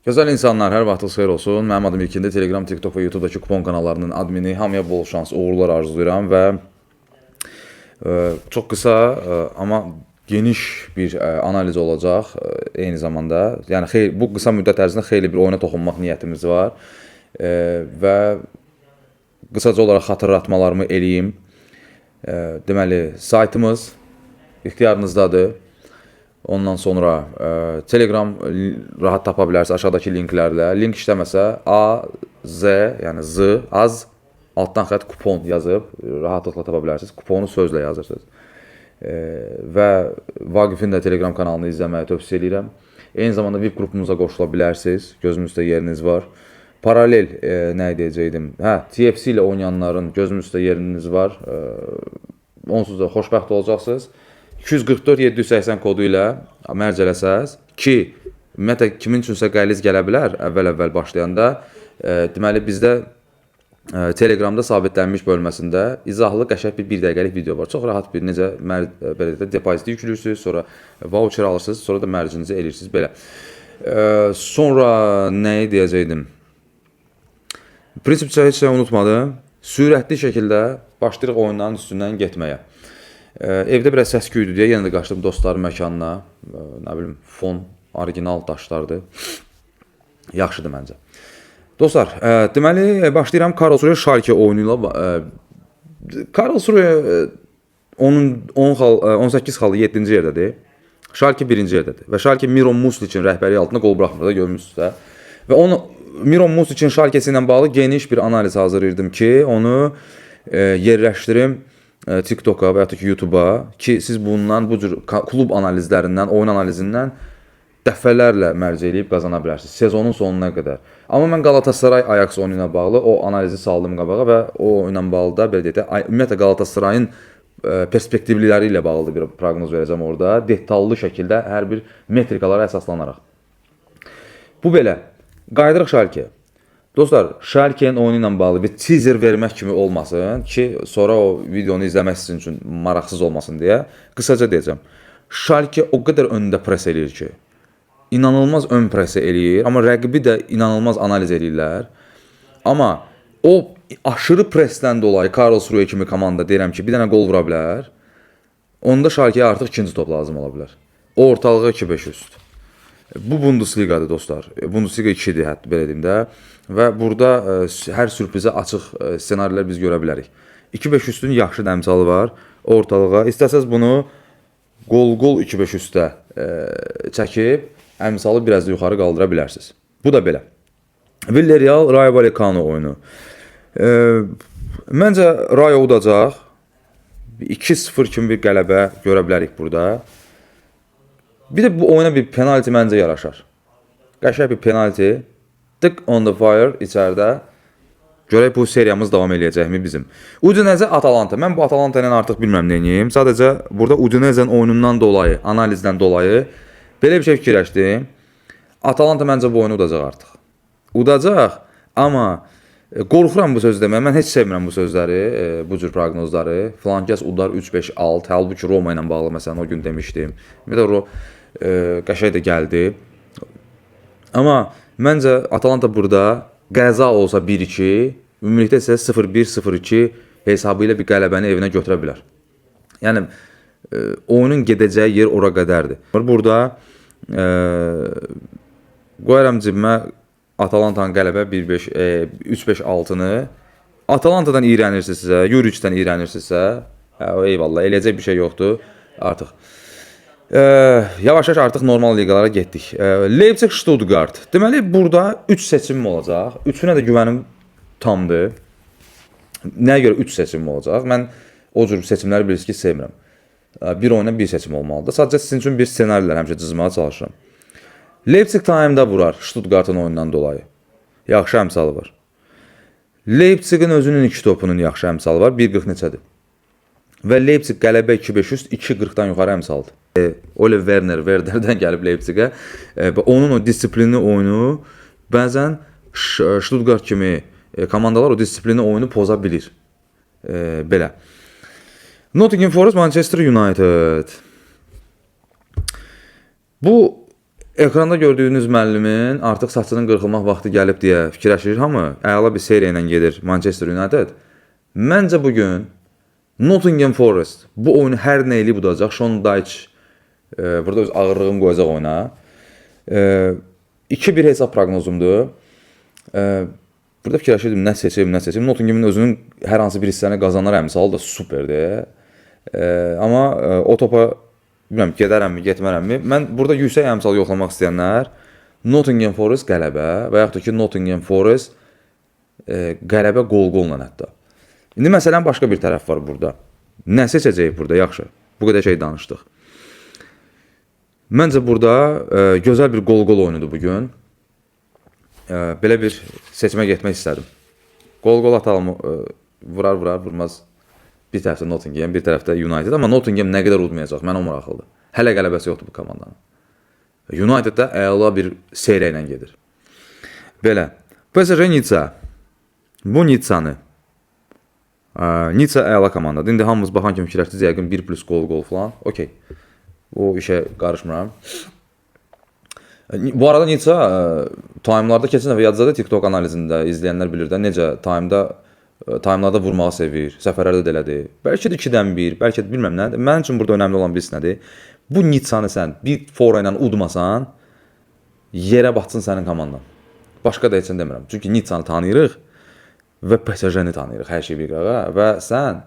Gözəl insanlar, hər vaxtınız xeyir olsun. Mənim adım İlkindi. Telegram, TikTok və YouTube'dakı kupon kanallarının admini. Hamıya bol şans, uğurlar arzulayıram və çox qısa, amma geniş bir analiz olacaq eyni zamanda. Yəni bu qısa müddət ərzində xeyli bir oyuna toxunmaq niyyətimiz var və qısaca olaraq xatırlatmalarımı eləyim. Deməli, saytımız ixtiyarınızdadır. Ondan sonra Telegram rahat tapa bilərsiniz aşağıdakı linklərlə. Link işləməsə AZ, yəni Z, az, altdan xətt kupon yazıb rahatlıqla tapa bilərsiniz. Kuponu sözlə yazırsınız. Və Vaqifin də Telegram kanalını izləməyi tövsiyə edirəm. Eyni zamanda VIP qrupumuza qoşula bilərsiniz. Gözümüzdə yeriniz var. Paralel nə deyəcəkdim? TFC ilə oynayanların gözümüzdə yeriniz var. Onsuz da xoşbəxt olacaqsınız. 244-780 kodu ilə mərc eləsəz ki, ümumiyyətlə kimin üçünsə qəliz gələ bilər əvvəl başlayanda. Deməli, bizdə Telegramda sabitlənmiş bölməsində izahlı qəşəng bir dəqiqəlik video var. Çox rahat bir necə depoziti yüklürsünüz, sonra voucher alırsınız, sonra da mərcinizi eləyirsiniz belə. Sonra nəyi deyəcəkdim? Prinsipcə heç şey unutmadım. Sürətli şəkildə başlayırıq oyunların üstündən getməyə. Evdə biraz səs-küydü deyə yenə də qaçdım dostların məkanına. Nə bilim, fon orijinal daşlardı. Yaxşıdır məncə. Dostlar, deməli başlayıram Karlsruhe Schalke oyunuyla. Karlsruhe 18 xalı 7-ci yerdədir. Schalke 1-ci yerdədir. Və Schalke Miron Muslic'in rəhbəri altında qol buraxmır da, görmüsünüz də. Və onu Miron Muslic'in Schalke'si ilə bağlı geniş bir analiz hazırlayırdım ki, onu yerləşdirim TikTok'a və ya da ki YouTube'a ki, siz bundan, bu cür klub analizlərindən, oyun analizindən dəfələrlə mərc eləyib qazana bilərsiniz. Sezonun sonuna qədər. Amma mən Galatasaray Ajax oyunu ilə bağlı o analizi saldım qabağa və o oyunla bağlı da belə deyək də, ümumiyyətlə Galatasarayın perspektivliləri ilə bağlı bir proqnoz verəcəm orada. Detallı şəkildə hər bir metrikalara əsaslanaraq. Bu belə. Qayıdırıq Schalke. Dostlar, Schalke'nin oyunu ilə bağlı bir teaser vermək kimi olmasın ki, sonra o videonu izləmək sizin üçün maraqsız olmasın deyə qısaca deyəcəm. Schalke o qədər öndə pres eləyir ki, inanılmaz ön presə eləyir, amma rəqibi də inanılmaz analiz eləyirlər. Amma o aşırı presdən dolayı Karlsruhe kimi komanda deyirəm ki, bir dənə qol vura bilər, onda Schalke'yə artıq ikinci top lazım ola bilər. O ortalığa 2-5 üst. Bu Bundesligadır dostlar. Bundesliga 2-dir hətta belə deyim də. Və burada hər sürprizə açıq ssenarilər biz görə bilərik. 2-5 üstün yaxşı əmsalı var ortalığa. İstəsəz bunu qol 2-5 üstə çəkib əmsalı biraz da yuxarı qaldıra bilərsiniz. Bu da belə. Villarreal Rayo Vallecano oyunu. Məncə Rayo udacaq. 2-0 kimi bir qələbə görə bilərik burada. Bir də bu oyuna bir penalti məncə yaraşar. Qəşəng bir penalti. Tık on the fire içəridə. Görək bu seriyamız davam eləyəcəkmi bizim. Udinese Atalanta. Mən bu Atalanta ilə artıq bilməm neyim. Sadəcə burada Udinese'nin oyunundan dolayı, analizdən dolayı belə bir şey fikirləşdim. Atalanta məncə bu oyunu udacaq artıq. Udacaq, amma qorxuram bu sözü deməyə. Mən heç sevmirəm bu sözləri, bu cür proqnozları. Filankəs udar 3-5-6. Halbuki Roma ilə bağlı məsələn o gün demişdim. Bir də qəşəng də gəldi. Amma məncə Atalanta burada qəza olsa 1-2, ümumilikdə isə 0-1, 0-2 hesabı ilə bir qələbəni evinə götürə bilər. Yəni, oyunun gedəcəyi yer ora qədərdir. Burada qoyaram cibimə Atalantanın qələbə 3-5-6-nı. Atalantadan iyrənirsinizsə, Yuricdən iyrənirsinizsə, eyvallah, eləyəcək bir şey yoxdur artıq. Yavaş-yavaş artıq normal liqalara getdik. Leipzig Stuttgart. Deməli, burada 3 seçimim olacaq. Üçünə də güvənim tamdır. Nəyə görə 3 seçimim olacaq? Mən o cür seçimləri bilirsiniz ki, sevmirəm. Bir oyuna bir seçim olmalıdır. Sadəcə sizin üçün bir ssenarilər həmişə cızmağa çalışıram. Leipzig time-da vurar Stuttgartın oyundan dolayı. Yaxşı əmsalı var. Leipzigin özünün 2 topunun yaxşı əmsalı var. 1.40 neçədir? Və Leipzig qələbə 2-5 üst, 2.40-dan yuxarı əmsaldır. Oliver Werder'dən gəlib Leipzigə. Onun o disiplinli oyunu bəzən Stuttgart kimi komandalar o disiplinli oyunu poza bilir. Belə. Nottingham Forest Manchester United. Bu Ekranda gördüyünüz müəllimin artıq saçının qırxılmaq vaxtı gəlib deyə fikirləşir hamı. Əla bir seriya ilə gedir Manchester United. Məncə bugün Nottingham Forest bu oyunu hər nə eləyib udacaq. Sean Dyche burada öz ağırlığını qoyacaq oyuna. 2-1 hesab proqnozumdur. Burada fikirləşirdim, nə seçim. Nottingham'ın özünün hər hansı bir hissəni qazanar əmsalı da superdir. Amma o topa bilmirəm, gedərəmmi, getmərəmmi. Mən burada yüksək əmsal yoxlamaq istəyənlər Nottingham Forest qələbə və yaxud da ki Nottingham Forest qələbə qol-qolla hətta. İndi məsələn başqa bir tərəf var burada. Nə seçəcəyik burada? Yaxşı. Bu qədər şey danışdıq. Məncə burada gözəl bir qol-qol oyunudur bugün. Belə bir seçimə getmək istədim. Qol-qol atalım, vurmaz. Bir tərəfdə Nottingham, bir tərəfdə United. Amma Nottingham nə qədər udmayacaq, mənə o maraqlıdır. Hələ qələbəsi yoxdur bu komandanın. United da əla bir seriya ilə gedir. Belə. PSG Nitsa. Bu Nitsanı. Nitsa əla komandadır. İndi hamımız baxan kimi fikirləşdik, yəqin 1+ qol falan. Okey. O işə qarışmıram. Bu arada Nitsa time'larda keçən dəfə yadzadə TikTok analizində izləyənlər bilir də necə time'larda vurmağı sevir, səfərlərdə də elədir. Bəlkə də 2-dən 1, bəlkə də bilməm nədir. Mənim üçün burada önəmli olan birisi nədir? Bu Nitsanı sən bir fora ilə udmasan, yerə batsın sənin komandan. Başqa da heç nə demirəm. Çünki Nitsanı tanıyırıq və PSG-ni tanıyırıq hər şey bir qağa və sən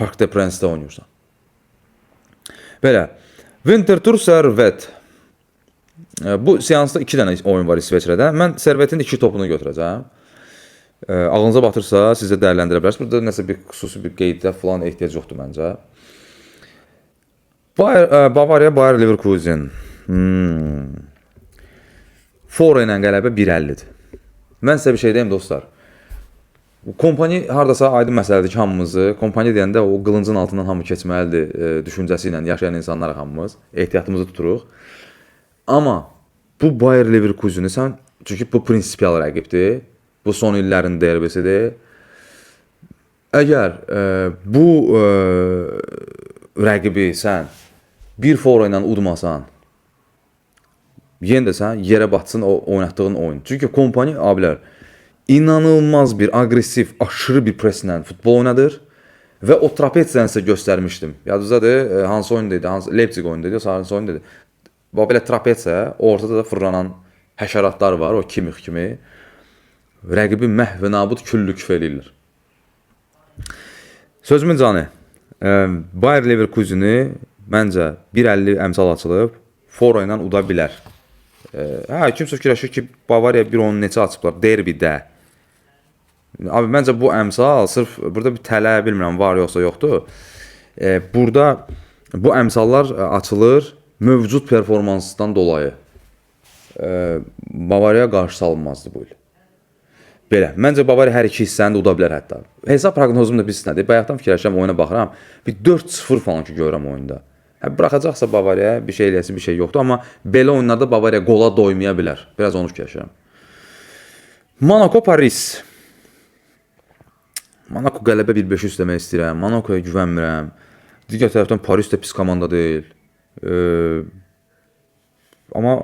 Parc des Princes-də oynayırsan. Belə. Winterthur Servette. Bu seansda 2 dənə oyun var İsveçrədə. Mən Servette'in 2 topunu götürəcəm. Ağlınıza batırsa sizə dəyərləndirə bilərsiniz. Burada nəsə bir xüsusi bir qeydə falan ehtiyac yoxdur məncə. Bavariya, Bayer Leverkusen. Fora ilə qələbə 1.50-dir. Mən sizə bir şey deyim dostlar. Kompani hardasa aydın məsələdir ki, hamımızı, kompani deyəndə o qılıncın altından hamı keçməlidir düşüncəsi ilə yaşayan insanlar hamımız, ehtiyatımızı tuturuq. Amma bu Bayer Leverkusen'i sən, çünki bu prinsipial rəqibdir, bu son illərin derbisidir. Əgər bu rəqibi sən bir fora ilə udmasan, yenə də sən yerə batsın o oynatdığın oyun. Çünki kompani abilər inanılmaz bir agresiv, aşırı bir preslə futbol oynadır və o trapeziyəni sizə göstərmişdim. Yadınızdadır, hansı oyun dedi, Leipzig oyunu dedi, hansı oyun dedi. Belə trapeziya, ortada da fırlanan həşəratlar var, o kimik kimi. Rəqibi məhv və nabud küllük eləyirlər. Sözümün canı, Bayer Leverkusen'i məncə 1.50 əmsal açılıb, fora ilə uda bilər. Kimsə fikirləşir ki, Bavariya bir onu neçə açıblar, derbidə. Abi, məncə bu əmsal, sırf burada bir tələ, bilmirəm, var yoxsa yoxdur. Burada bu əmsallar açılır mövcud performansdan dolayı. Bavariya qarşı salınmazdı bu il. Belə, məncə Bavariya hər iki hissəni də uda bilər hətta. Hesab proqnozum da biz nədir? Bayaqdan fikirləşəm, oyuna baxıram. Bir 4-0 falan ki görürəm oyunda. Bıraxacaqsa Bavariya bir şey eləyəsi bir şey yoxdur. Amma belə oyunlarda Bavariya qola doymaya bilər. Biraz onu fikirləşirəm. Monaco Paris. Monaco qələbə 1-5 üstləmək istəyirəm. Monacoya güvənmirəm. Digər tərəfdən Paris də pis komanda deyil. Amma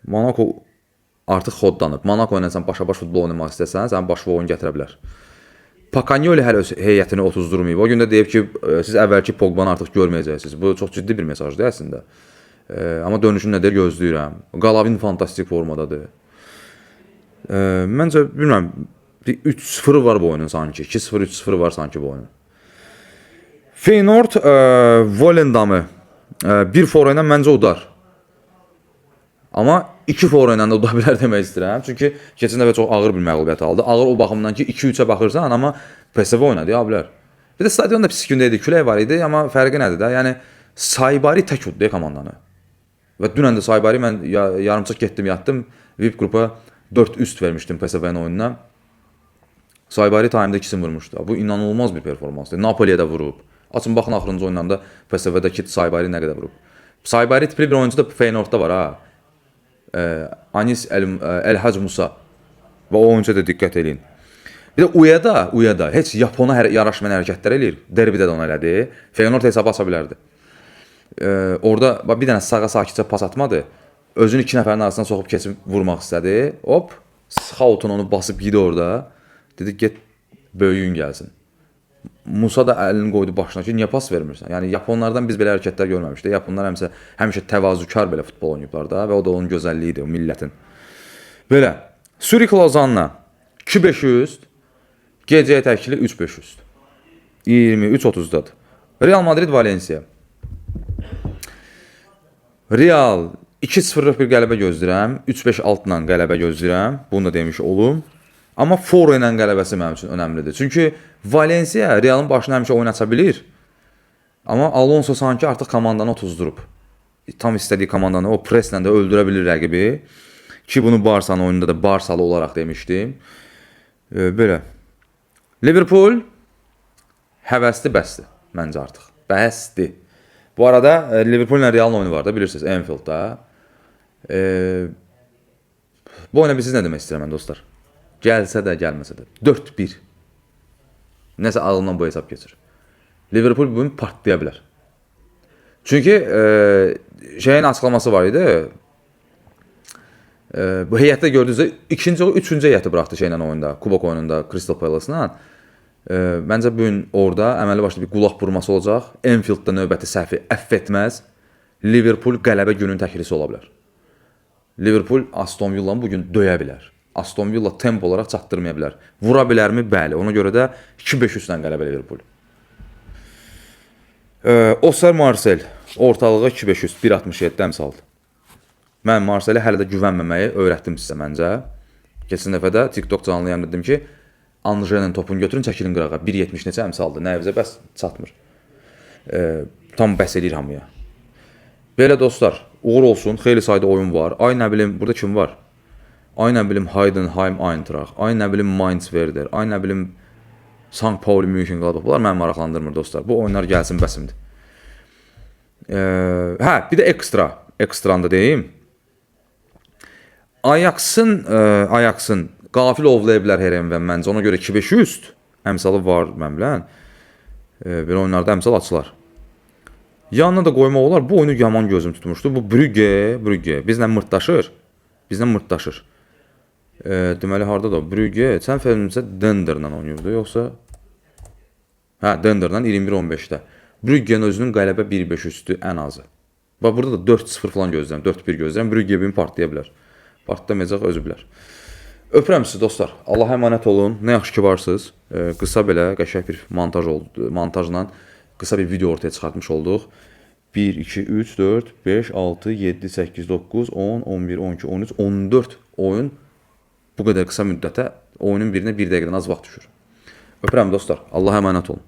Monaco artıq xodlanıb. Monaco ilə sən başa-baş futbol oynamaq istəsən, sən başqa oyun gətirə bilər. Pacagnoli hələ öz heyətini 30 durmayıb. O gün də deyib ki, siz əvvəlki Pogba'nı artıq görməyəcəksiniz. Bu çox ciddi bir mesajdır əslində. Amma dönüşün nədir gözləyirəm. Qalavin fantastik formadadır. Məncə, bilmirəm, 3-0 var bu oyunun sanki. 2-0, 3-0 var sanki bu oyunun. Feyenoord Volendamı bir fora ilə məncə udar. Amma 2 fora ilə də uda bilər demək istəyirəm. Çünki keçən dəfə çox ağır bir məğlubiyyət aldı. Ağır o baxımdan ki 2-3-ə baxırsan, amma PSV oynadı ya bilər. Bir də stadion da pis gündə idi, külək var idi, amma fərqi nədir də? Yəni Saibari tək uddu komandanı. Və dünən də Saibari mən yarımçıq getdim, yatdım. VIP qrupa 4 üst vermişdim PSV-nin oyununa. Saibari time'da 2-sini vurmuşdu. Bu inanılmaz bir performansdır. Napoliyə də vurub. Açın baxın axırıncı oyunlarında PSV-dəki Saibari nə qədər vurub. Saibari tipli bir oyuncu da Feyenoordda var ha. Anis Elhac Musa və o oyuncuya da diqqət edin. Bir də Uyeda heç Yapona yaraşmayan hərəkətlər eləyir. Derbidə də onu elədi. Feyenoord hesabı aça bilərdi. Orada bir dənə sağa sakitcə pas atmadı. Özünü iki nəfərin arasına soxub keçib vurmaq istədi. Hop, Houghton onu basıb yedi orada. Dedi get böyüyün gəlsin. Musa da əlini qoydu başına ki, niyə pas vermirsən? Yəni Yaponlardan biz belə hərəkətlər görməmişdik. Yaponlar həmişə təvazökar belə futbol oynayıblar da və o da onun gözəlliyidir, o millətin. Belə. Zurich Lozanna 2-5 üst, GC təkli 3-5 üst. 23-30-dadır. Real Madrid Valencia. Real 2-0'lık bir qələbə gözləyirəm. 3-5 altla qələbə gözləyirəm. Bunu da demiş olum. Amma Foro ilə qələbəsi mənim üçün önəmlidir. Çünki Valencia Realın başına həmişə oyun aça bilir. Amma Alonso sanki artıq komandanı otuzdurub. Tam istədiyi komandanı o preslə də öldürə bilir rəqibi. Ki bunu Barça'nın oyununda da Barçalı olaraq demişdim. Belə. Liverpool həvəsli bəsdir məncə artıq. Bəsdir. Bu arada Liverpool ilə Real'ın oyunu var da bilirsiniz Anfield'da. Bu oyuna siz nə demək istəyirəm mən dostlar? Gəlsə də, gəlməsə də 4-1. Nəsə ağlımdan bu hesab keçir. Liverpool bugün partlaya bilər. Çünki şeyin açıqlaması var idi. Bu heyətdə gördüyünüzdə ikinci o üçüncü heyəti buraxdı şeylə oyunda, Kubok oyununda Crystal Palace-la. Məncə bugün orada əməlli başlı bir qulaq vurması olacaq. Anfield'da növbəti səhvi əff etməz. Liverpool qələbə günün təklisi ola bilər. Liverpool Aston Villa'nı bugün döyə bilər. Aston Villa tempo olaraq çatdırmaya bilər. Vura bilərmi? Bəli. Ona görə də 2-5 üstdən qələbə Liverpool. Oscar Marcel ortalığa 2-5 üst 1.67 əmsaldır. Mən Marcel'e hələ də güvənməməyi öyrətdim sizə məncə. Keçən dəfə də TikTok canlı yayımda dedim ki, Anje'nin topunu götürün, çəkilin qırağa. 1.70 neçə əmsaldır. Nəvizə bəs çatmır. Tam bəs edir hamıya. Belə dostlar, uğur olsun. Xeyli sayda oyun var. Ay nə bilim, burada kim var? Ay nə bilim Heidenheim Eintracht. Ay nə bilim Mainz Werder. Ay nə bilim St. Pauli Mönchengladbach. Bunlar məni maraqlandırmır dostlar. Bu oyunlar gəlsin bəsimdir. Hə, bir də ekstranı da deyim. Ajax'ın qafil ovlaya bilər Herenven məncə. Ona görə 2-5 üst əmsalı var mən bilən. Belə oyunlarda əmsal açılar. Yanına da qoymaq olar. Bu oyunu yaman gözüm tutmuşdu. Bu Brügge. Bizlə mırtdaşır. Deməli harda da Brügge. Sən filmimizə Dender'la oynayırdı. Yoxsa? Hə, Dender'la 21-15'də. Brügge'nin özünün qələbə 1-5 üstü ən azı. Bax, burada da 4-0 falan gözləyirəm. 4-1 gözləyirəm. Brügge bugün partlaya bilər. Partlamayacaq, özü bilər. Öpürəm sizi dostlar. Allah'a əmanət olun. Nə yaxşı ki varsınız. Qısa belə qəşəng bir montajla qısa bir video ortaya çıxartmış olduq. 1, 2, 3, 4, 5, 6, 7, 8, 9, 10, 11, 12, 13, 14 oyun bu qədər qısa müddətə oyunun birinə 1 dəqiqədən az vaxt düşür. Öpürəm dostlar. Allah'a əmanət olun.